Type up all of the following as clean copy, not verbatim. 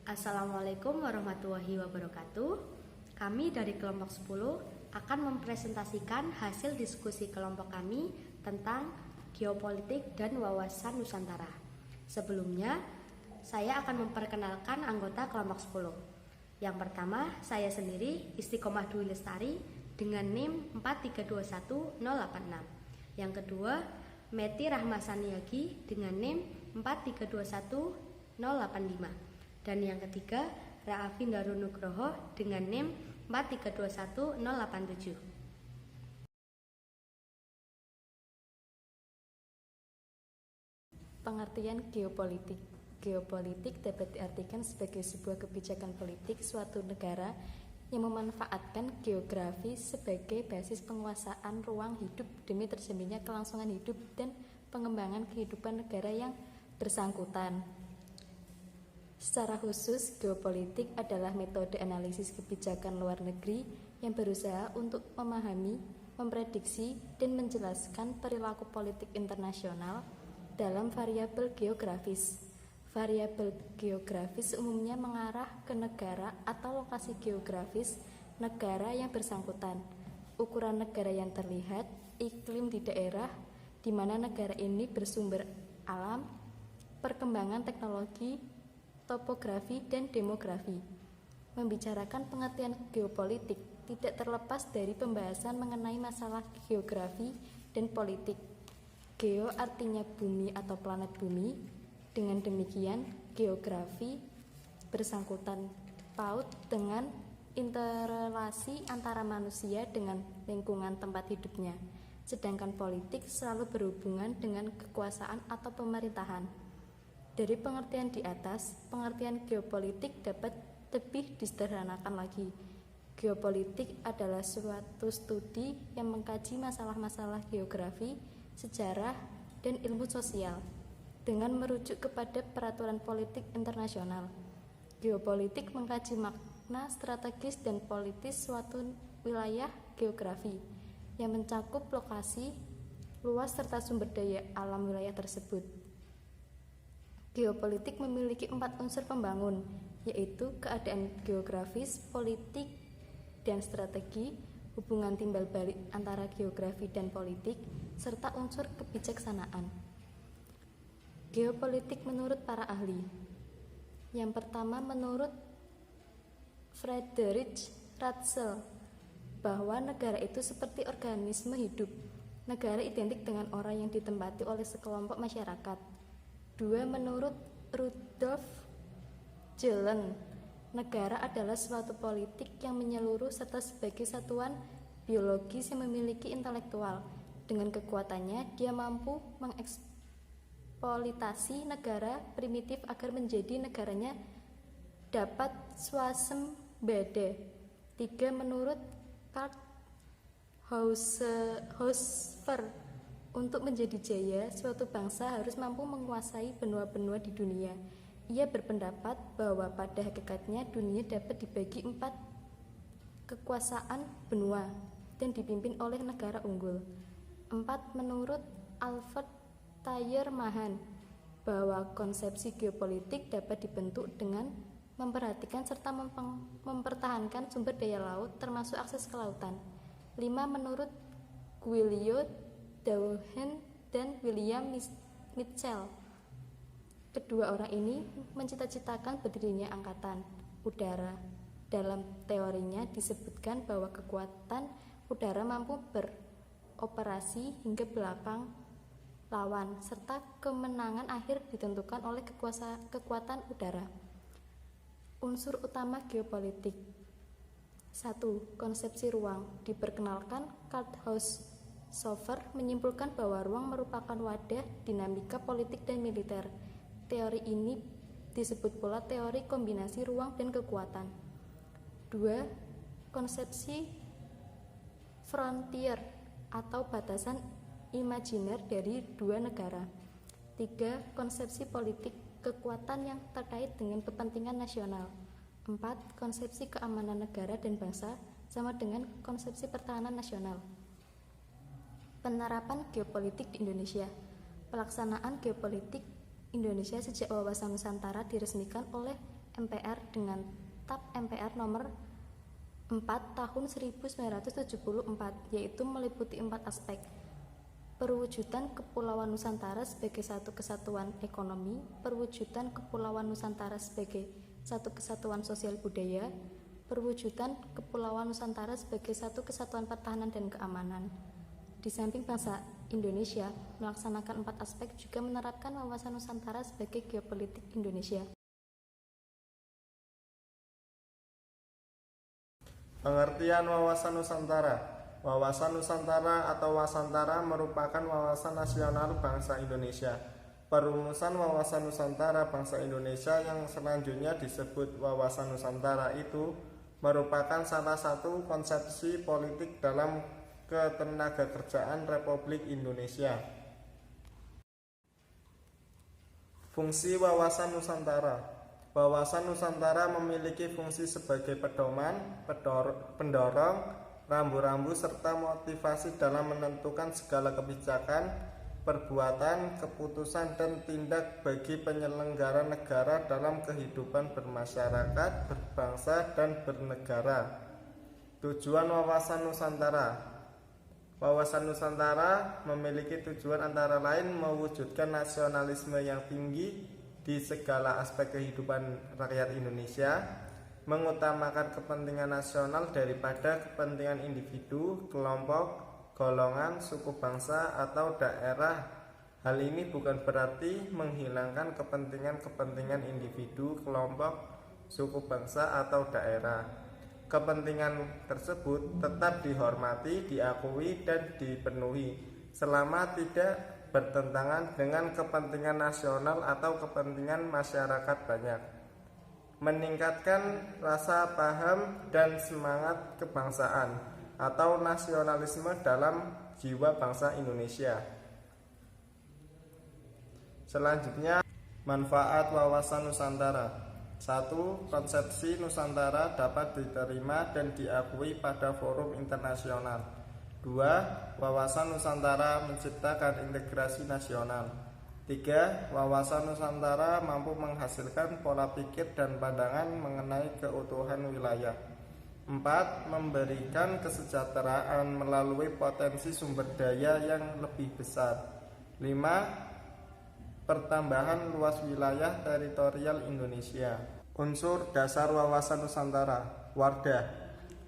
Assalamualaikum warahmatullahi wabarakatuh. Kami dari kelompok 10 akan mempresentasikan hasil diskusi kelompok kami tentang geopolitik dan wawasan Nusantara. Sebelumnya, saya akan memperkenalkan anggota kelompok 10. Yang pertama, saya sendiri Istiqomah Dwi Lestari dengan NIM 4321086. Yang kedua, Meti Rahmasaniagi dengan NIM 4321085. Dan yang ketiga, Ra'afin Darunugroho dengan NIM 4321087. Pengertian geopolitik. Geopolitik dapat diartikan sebagai sebuah kebijakan politik suatu negara yang memanfaatkan geografi sebagai basis penguasaan ruang hidup demi terjaminnya kelangsungan hidup dan pengembangan kehidupan negara yang bersangkutan. Secara khusus, geopolitik adalah metode analisis kebijakan luar negeri yang berusaha untuk memahami, memprediksi, dan menjelaskan perilaku politik internasional dalam variabel geografis. Variabel geografis umumnya mengarah ke negara atau lokasi geografis negara yang bersangkutan, ukuran negara yang terlihat, iklim di daerah di mana negara ini bersumber alam, perkembangan teknologi, topografi, dan demografi. Membicarakan pengertian geopolitik tidak terlepas dari pembahasan mengenai masalah geografi dan politik. Geo artinya bumi atau planet bumi. Dengan demikian, geografi bersangkutan paut dengan interrelasi antara manusia dengan lingkungan tempat hidupnya. Sedangkan politik selalu berhubungan dengan kekuasaan atau pemerintahan. Dari pengertian di atas, pengertian geopolitik dapat lebih disederhanakan lagi. Geopolitik adalah suatu studi yang mengkaji masalah-masalah geografi, sejarah, dan ilmu sosial dengan merujuk kepada peraturan politik internasional. Geopolitik mengkaji makna strategis dan politis suatu wilayah geografi yang mencakup lokasi, luas, serta sumber daya alam wilayah tersebut. Geopolitik memiliki 4 unsur pembangun, yaitu keadaan geografis, politik, dan strategi, hubungan timbal balik antara geografi dan politik, serta unsur kebijaksanaan. Geopolitik menurut para ahli. Yang pertama, menurut Friedrich Ratzel, bahwa negara itu seperti organisme hidup. Negara identik dengan orang yang ditempati oleh sekelompok masyarakat. 2. Menurut Rudolf Jelen, negara adalah suatu politik yang menyeluruh serta sebagai satuan biologis yang memiliki intelektual. Dengan kekuatannya, dia mampu mengeksploitasi negara primitif agar menjadi negaranya dapat swasembada. 3. Menurut Karl Haushofer, untuk menjadi jaya, suatu bangsa harus mampu menguasai benua-benua di dunia. Ia berpendapat bahwa pada hakikatnya dunia dapat dibagi 4 kekuasaan benua dan dipimpin oleh negara unggul. 4. Menurut Alfred Thayer Mahan, bahwa konsepsi geopolitik dapat dibentuk dengan memperhatikan serta mempertahankan sumber daya laut termasuk akses ke lautan. 5. Menurut Guillaume Douhen dan William Mitchell, kedua orang ini mencita-citakan berdirinya angkatan udara. Dalam teorinya disebutkan bahwa kekuatan udara mampu beroperasi hingga belakang lawan, serta kemenangan akhir ditentukan oleh kekuatan udara. Unsur utama geopolitik. 1. Konsepsi ruang. Diperkenalkan Karl Haushofer menyimpulkan bahwa ruang merupakan wadah dinamika politik dan militer. Teori ini disebut pula teori kombinasi ruang dan kekuatan. 2. Konsepsi frontier atau batasan imajiner dari dua negara. 3. Konsepsi politik kekuatan yang terkait dengan kepentingan nasional. 4. Konsepsi keamanan negara dan bangsa sama dengan konsepsi pertahanan nasional. Penerapan geopolitik di Indonesia. Pelaksanaan geopolitik Indonesia sejak wawasan Nusantara diresmikan oleh MPR dengan TAP MPR nomor 4 tahun 1974, yaitu meliputi 4 aspek: perwujudan Kepulauan Nusantara sebagai satu kesatuan ekonomi, perwujudan Kepulauan Nusantara sebagai satu kesatuan sosial budaya, perwujudan Kepulauan Nusantara sebagai satu kesatuan pertahanan dan keamanan. Di samping bangsa Indonesia melaksanakan 4 aspek, juga menerapkan wawasan Nusantara sebagai geopolitik Indonesia. Pengertian wawasan Nusantara. Wawasan Nusantara atau Wasantara merupakan wawasan nasional bangsa Indonesia. Perumusan wawasan Nusantara bangsa Indonesia yang selanjutnya disebut wawasan Nusantara itu merupakan salah satu konsepsi politik dalam ketenagakerjaan Republik Indonesia. Fungsi wawasan Nusantara. Wawasan Nusantara memiliki fungsi sebagai pedoman, pendorong, rambu-rambu serta motivasi dalam menentukan segala kebijakan, perbuatan, keputusan, dan tindak bagi penyelenggara negara dalam kehidupan bermasyarakat, berbangsa, dan bernegara. Tujuan wawasan Nusantara. Wawasan Nusantara memiliki tujuan antara lain mewujudkan nasionalisme yang tinggi di segala aspek kehidupan rakyat Indonesia, mengutamakan kepentingan nasional daripada kepentingan individu, kelompok, golongan, suku bangsa, atau daerah. Hal ini bukan berarti menghilangkan kepentingan individu, kelompok, suku bangsa, atau daerah. Kepentingan tersebut tetap dihormati, diakui, dan dipenuhi selama tidak bertentangan dengan kepentingan nasional atau kepentingan masyarakat banyak. Meningkatkan rasa paham dan semangat kebangsaan atau nasionalisme dalam jiwa bangsa Indonesia. Selanjutnya, manfaat wawasan Nusantara. 1. Konsepsi Nusantara dapat diterima dan diakui pada forum internasional. 2. Wawasan Nusantara menciptakan integrasi nasional. 3. Wawasan Nusantara mampu menghasilkan pola pikir dan pandangan mengenai keutuhan wilayah. 4. Memberikan kesejahteraan melalui potensi sumber daya yang lebih besar. 5. Pertambahan luas wilayah teritorial Indonesia. Unsur dasar wawasan Nusantara. Wardah.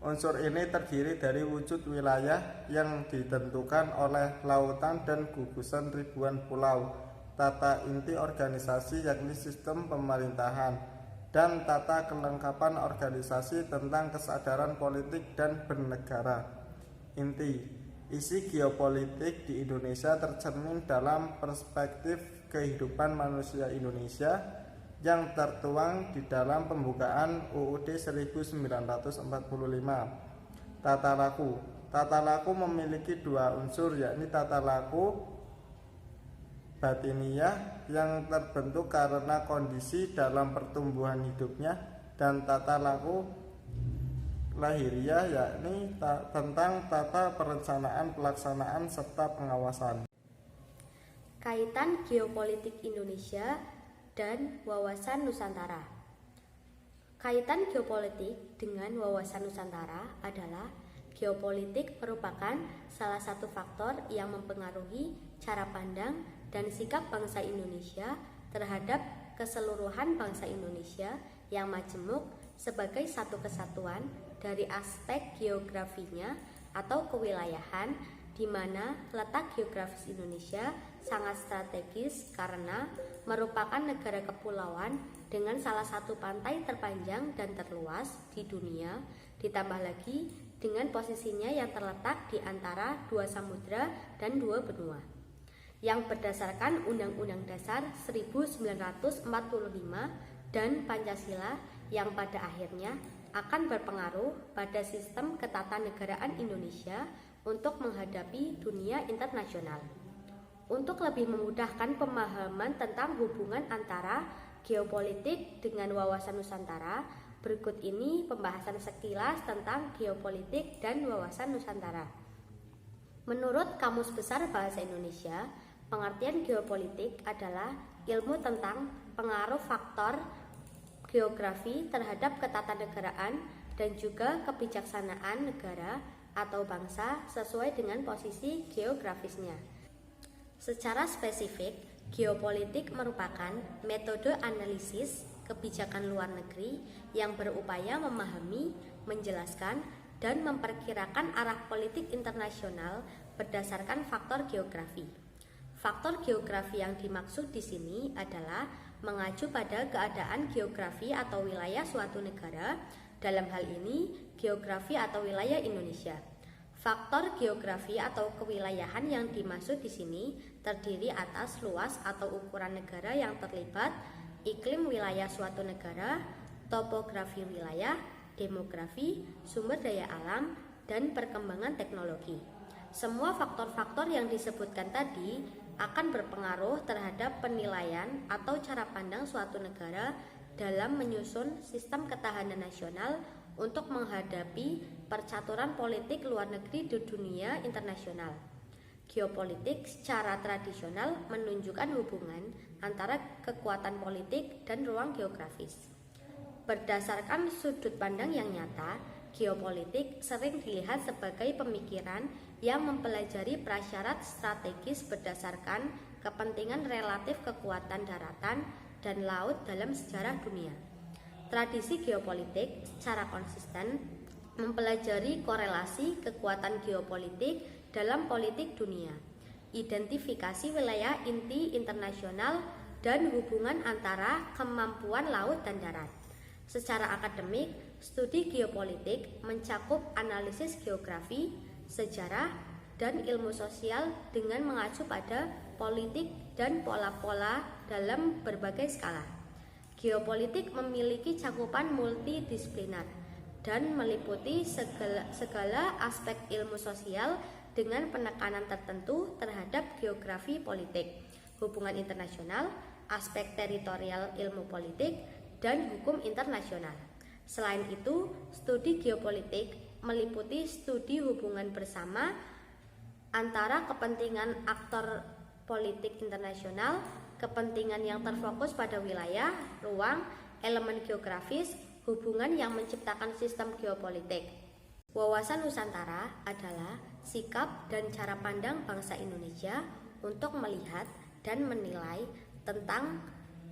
Unsur ini terdiri dari wujud wilayah yang ditentukan oleh lautan dan gugusan ribuan pulau, tata inti organisasi yakni sistem pemerintahan, dan tata kelengkapan organisasi tentang kesadaran politik dan bernegara. Inti, isi geopolitik di Indonesia tercermin dalam perspektif kehidupan manusia Indonesia yang tertuang di dalam pembukaan UUD 1945. Tata laku. Tata laku memiliki 2 unsur, yakni tata laku batiniah yang terbentuk karena kondisi dalam pertumbuhan hidupnya, dan tata laku lahiriah yakni tentang tata perencanaan, pelaksanaan, serta pengawasan. Kaitan geopolitik Indonesia dan wawasan Nusantara. Kaitan geopolitik dengan wawasan Nusantara adalah geopolitik merupakan salah satu faktor yang mempengaruhi cara pandang dan sikap bangsa Indonesia terhadap keseluruhan bangsa Indonesia yang majemuk sebagai satu kesatuan dari aspek geografinya atau kewilayahan, di mana letak geografis Indonesia sangat strategis karena merupakan negara kepulauan dengan salah satu pantai terpanjang dan terluas di dunia, ditambah lagi dengan posisinya yang terletak di antara 2 samudra dan 2 benua, yang berdasarkan Undang-Undang Dasar 1945 dan Pancasila, yang pada akhirnya akan berpengaruh pada sistem ketatanegaraan Indonesia untuk menghadapi dunia internasional. Untuk lebih memudahkan pemahaman tentang hubungan antara geopolitik dengan wawasan Nusantara, berikut ini pembahasan sekilas tentang geopolitik dan wawasan Nusantara. Menurut Kamus Besar Bahasa Indonesia, pengertian geopolitik adalah ilmu tentang pengaruh faktor geografi terhadap ketatanegaraan, dan juga kebijaksanaan negara atau bangsa sesuai dengan posisi geografisnya. Secara spesifik, geopolitik merupakan metode analisis kebijakan luar negeri yang berupaya memahami, menjelaskan, dan memperkirakan arah politik internasional berdasarkan faktor geografi. Faktor geografi yang dimaksud di sini adalah mengacu pada keadaan geografi atau wilayah suatu negara, dalam hal ini geografi atau wilayah Indonesia. Faktor geografi atau kewilayahan yang dimaksud di sini terdiri atas luas atau ukuran negara yang terlibat, iklim wilayah suatu negara, topografi wilayah, demografi, sumber daya alam, dan perkembangan teknologi. Semua faktor-faktor yang disebutkan tadi akan berpengaruh terhadap penilaian atau cara pandang suatu negara dalam menyusun sistem ketahanan nasional untuk menghadapi percaturan politik luar negeri di dunia internasional. Geopolitik secara tradisional menunjukkan hubungan antara kekuatan politik dan ruang geografis. Berdasarkan sudut pandang yang nyata, geopolitik sering dilihat sebagai pemikiran yang mempelajari prasyarat strategis berdasarkan kepentingan relatif kekuatan daratan dan laut dalam sejarah dunia. Tradisi geopolitik secara konsisten mempelajari korelasi kekuatan geopolitik dalam politik dunia, identifikasi wilayah inti internasional, dan hubungan antara kemampuan laut dan darat. Secara akademik, studi geopolitik mencakup analisis geografi, sejarah, dan ilmu sosial dengan mengacu pada politik dan pola-pola dalam berbagai skala. Geopolitik memiliki cakupan multidisipliner dan meliputi segala aspek ilmu sosial dengan penekanan tertentu terhadap geografi politik, hubungan internasional, aspek teritorial ilmu politik, dan hukum internasional. Selain itu, studi geopolitik meliputi studi hubungan bersama antara kepentingan aktor politik internasional, kepentingan yang terfokus pada wilayah, ruang, elemen geografis, hubungan yang menciptakan sistem geopolitik. Wawasan Nusantara adalah sikap dan cara pandang bangsa Indonesia untuk melihat dan menilai tentang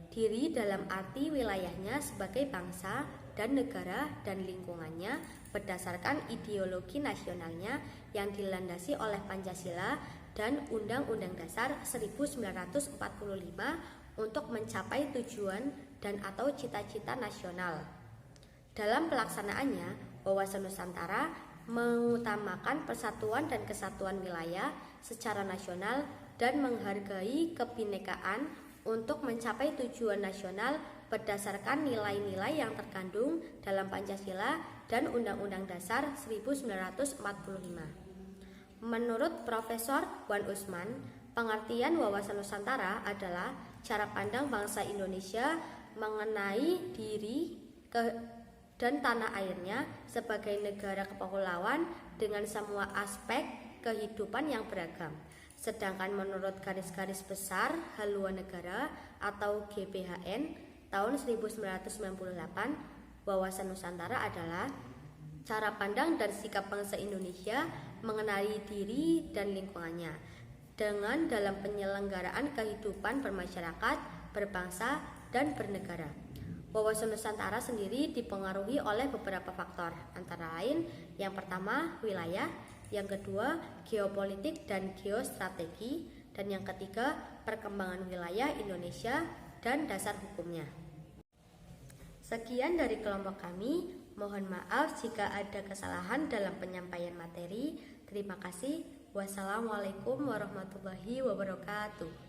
diri dalam arti wilayahnya sebagai bangsa dan negara dan lingkungannya berdasarkan ideologi nasionalnya yang dilandasi oleh Pancasila dan Undang-Undang Dasar 1945 untuk mencapai tujuan dan atau cita-cita nasional. Dalam pelaksanaannya, wawasan Nusantara mengutamakan persatuan dan kesatuan wilayah secara nasional dan menghargai kebinekaan untuk mencapai tujuan nasional berdasarkan nilai-nilai yang terkandung dalam Pancasila dan Undang-Undang Dasar 1945. Menurut Profesor Wan Usman, pengertian wawasan Nusantara adalah cara pandang bangsa Indonesia mengenai diri dan tanah airnya sebagai negara kepulauan dengan semua aspek kehidupan yang beragam. Sedangkan menurut Garis-Garis Besar Haluan Negara atau GBHN tahun 1998, wawasan Nusantara adalah cara pandang dan sikap bangsa Indonesia mengenali diri dan lingkungannya dengan dalam penyelenggaraan kehidupan bermasyarakat, berbangsa, dan bernegara. Wawasan Nusantara sendiri dipengaruhi oleh beberapa faktor, antara lain yang pertama wilayah, yang kedua geopolitik dan geostrategi, dan yang ketiga perkembangan wilayah Indonesia dan dasar hukumnya. Sekian dari kelompok kami, mohon maaf jika ada kesalahan dalam penyampaian materi. Terima kasih. Wassalamualaikum warahmatullahi wabarakatuh.